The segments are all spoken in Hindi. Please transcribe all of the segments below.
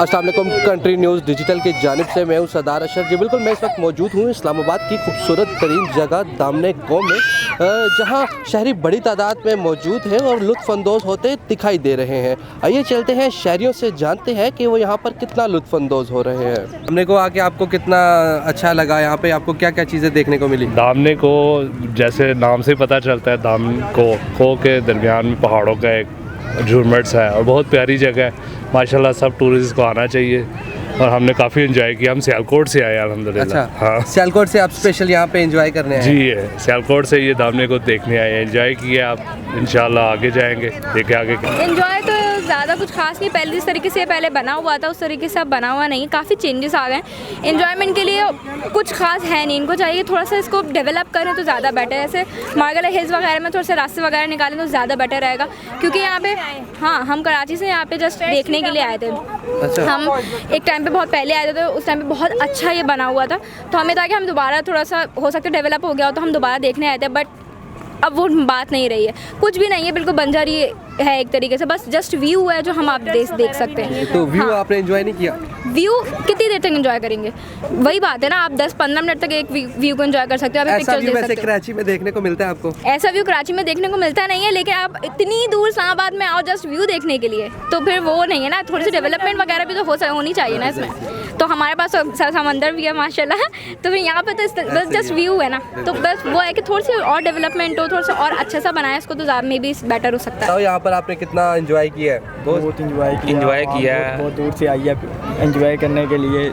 अस्सलाम वालेकुम। कंट्री न्यूज़ डिजिटल की जानिब से मैं हूं सरदार अशर जी। बिल्कुल मैं इस वक्त मौजूद हूं इस्लामाबाद की खूबसूरत तरीन जगह दामने गाँव में, जहां शहरी बड़ी तादाद में मौजूद हैं और लुत्फ़अंदोज़ होते दिखाई दे रहे हैं। आइए चलते हैं शहरियों से जानते हैं कि वो यहाँ पर कितना लुत्फ़अंदोज़ हो रहे हैं। दामने को आके आपको कितना अच्छा लगा, यहाँ पे आपको क्या क्या चीज़ें देखने को मिली? दामने को जैसे नाम से पता चलता है, दामन को के दरमियान में पहाड़ों का एक झुरमट है और बहुत प्यारी जगह है। माशाल्लाह सब टूरिस्ट को आना चाहिए और हमने काफ़ी एंजॉय किया। हम सियालकोट से आए अल्हम्दुलिल्लाह। अच्छा, हाँ, सियालकोट से आप स्पेशल यहाँ पे एंजॉय करने आए? जी है, सियालकोट से ये दामने को देखने आए, एंजॉय किया। आप इंशाल्लाह आगे जाएंगे, देखे आगे। एंजॉय तो ज़्यादा कुछ खास नहीं, पहले जिस तरीके से पहले बना हुआ था उस तरीके से अब बना हुआ नहीं, काफ़ी चेंजेस आ गए। एंजॉयमेंट के लिए कुछ खास है नहीं, इनको चाहिए थोड़ा सा इसको डेवलप करें तो ज़्यादा बेटर है। ऐसे मार्गला हिल्स वगैरह में थोड़े से रास्ते वगैरह निकालें तो ज़्यादा बेटर रहेगा, क्योंकि यहाँ पे हाँ हम कराची से यहाँ पे जस्ट देखने के लिए आए थे। अच्छा। हम एक टाइम पे बहुत पहले आए थे तो उस टाइम पे बहुत अच्छा ये बना हुआ था, तो हमें था कि हम दोबारा थोड़ा सा हो सकता है डेवलप हो गया हो तो हम दोबारा देखने आए थे, बट अब वो बात नहीं रही है, कुछ भी नहीं है, बिल्कुल बंजर ये है एक तरीके से, बस जस्ट व्यू है जो हम आप देख सकते हैं। तो व्यू हाँ। आपने एंजॉय नहीं किया? व्यू कितनी देर तक एंजॉय करेंगे, वही बात है ना, आप 10-15 मिनट तक एक व्यू को एंजॉय कर सकते हो, ऐसा व्यू वैसे कराची में देखने को मिलता है आपको? ऐसा व्यू कराची में देखने को मिलता नहीं है, लेकिन आप इतनी दूर इस्लामाबाद में आओ जस्ट व्यू देखने के लिए, तो फिर वो नहीं है ना, थोड़ी सी डेवलपमेंट वगैरह भी तो होनी चाहिए ना इसमें। तो हमारे पास समंदर भी है माशाल्लाह, तो फिर यहाँ पे तो बस जस्ट व्यू है ना, तो बस वो है कि थोड़ी सी और डेवलपमेंट हो, थोड़ा सा और अच्छा सा बनाए इसको, तो में भी बेटर हो सकता है। तो यहाँ पर आपने कितना एंजॉय किया है? बहुत एंजॉय किया है। बहुत दूर से आई है एंजॉय करने के लिए,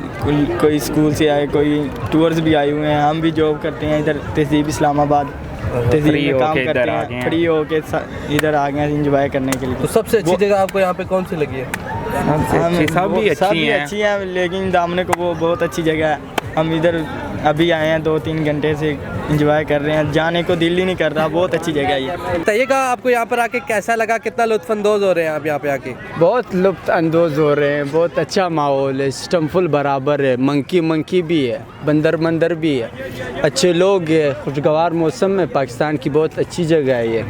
कोई स्कूल से आए, कोई टूर्स भी आए हुए हैं। हम भी जॉब करते हैं इधर तहजीब इस्लामाबाद, तहजीब में काम करते हैं, फ्री होके इधर आ गए हैं एंजॉय करने के लिए। तो सबसे अच्छी जगह आपको यहाँ पे कौन सी लगी है? सब भी अच्छी हैं, लेकिन दामने को वो बहुत अच्छी जगह है। हम इधर अभी आए हैं 2-3 घंटे से एंजॉय कर रहे हैं, जाने को दिल ही नहीं कर रहा, बहुत अच्छी जगह है ये। बताइएगा आपको यहाँ पर आके कैसा लगा, कितना लुत्फ़अंदोज़ हो रहे हैं आप यहाँ पे आके? बहुत लुत्फ़अंदोज़ हो रहे हैं, बहुत अच्छा माहौल है, सिस्टम फुल बराबर है, मंकी भी है, बंदर भी है, अच्छे लोग हैं, खुशगवार मौसम में पाकिस्तान की बहुत अच्छी जगह है ये।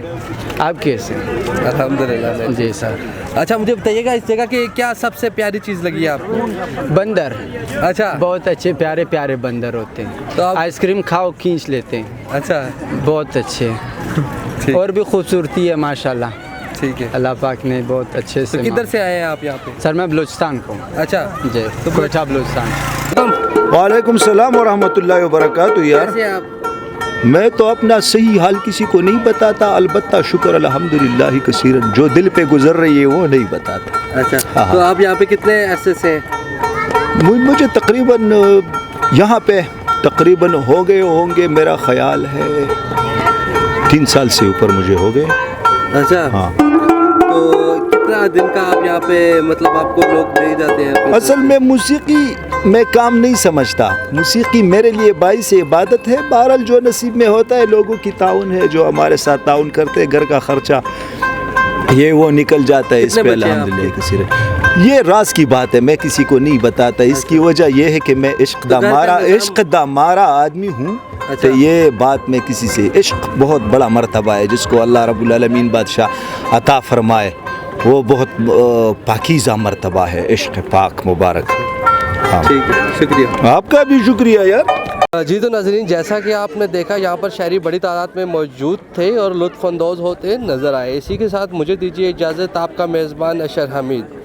आप कैसे? अल्हम्दुलिल्लाह जी सर। अच्छा, मुझे बताइएगा इस जगह की क्या सबसे प्यारी चीज़ लगी है आपको? बंदर। अच्छा, बहुत अच्छे प्यारे बंदर होते हैं, तो आप आइसक्रीम खाओ खींच लेते हैं। अच्छा, बहुत अच्छे और भी खूबसूरती है माशाल्लाह। ठीक है। अल्लाह पाक ने बहुत अच्छे से। तो किधर से आए हैं आप यहाँ पे? सर मैं बलूचिस्तान को। अच्छा जी, तो कोयटा बलूचिस्तान। वालेकुम सलाम व रहमतुल्लाहि व बरकातुहू। यार कैसे आप? मैं तो अपना सही हाल किसी को नहीं बताता, अलबत्ता शुक्र अल्हम्दुलिल्लाह कसीरन, जो दिल पे गुजर रही है वो नहीं बताता। अच्छा, हाँ। तो आप यहाँ पे कितने अरसे से हैं? मुझे तकरीबन यहाँ पे तकरीबन हो गए होंगे, मेरा ख्याल है 3 साल से ऊपर मुझे हो गए। अच्छा हाँ। तो कितना दिन का आप यहाँ पे मतलब आपको लोग दे जाते हैं? असल में मौसीकी मैं काम नहीं समझता, मौसीकी मेरे लिए बाइस इबादत है। बहरहाल जो नसीब में होता है, लोगों की ताउन है, जो हमारे साथ ताउन करते हैं, घर का खर्चा ये वो निकल जाता है। इस पे अल्हम्दुलिल्लाह किसी ये राज की बात है, मैं किसी को नहीं बताता। इसकी वजह यह है कि मैं इश्क दा मारा आदमी हूँ। तो ये बात मैं किसी से, इश्क बहुत बड़ा मर्तबा है जिसको अल्लाह रब्बुल आलमीन बादशाह अता फरमाए, वो बहुत पाकीज़ा मर्तबा है, इश्क पाक मुबारक। हाँ ठीक है, शुक्रिया। आपका भी शुक्रिया यार। जी तो नाज़रीन, जैसा कि आपने देखा यहाँ पर शहरी बड़ी तादाद में मौजूद थे और लुत्फ़अंदोज़ होते नज़र आए। इसी के साथ मुझे दीजिए इजाज़त, आपका मेज़बान अशर हमीद।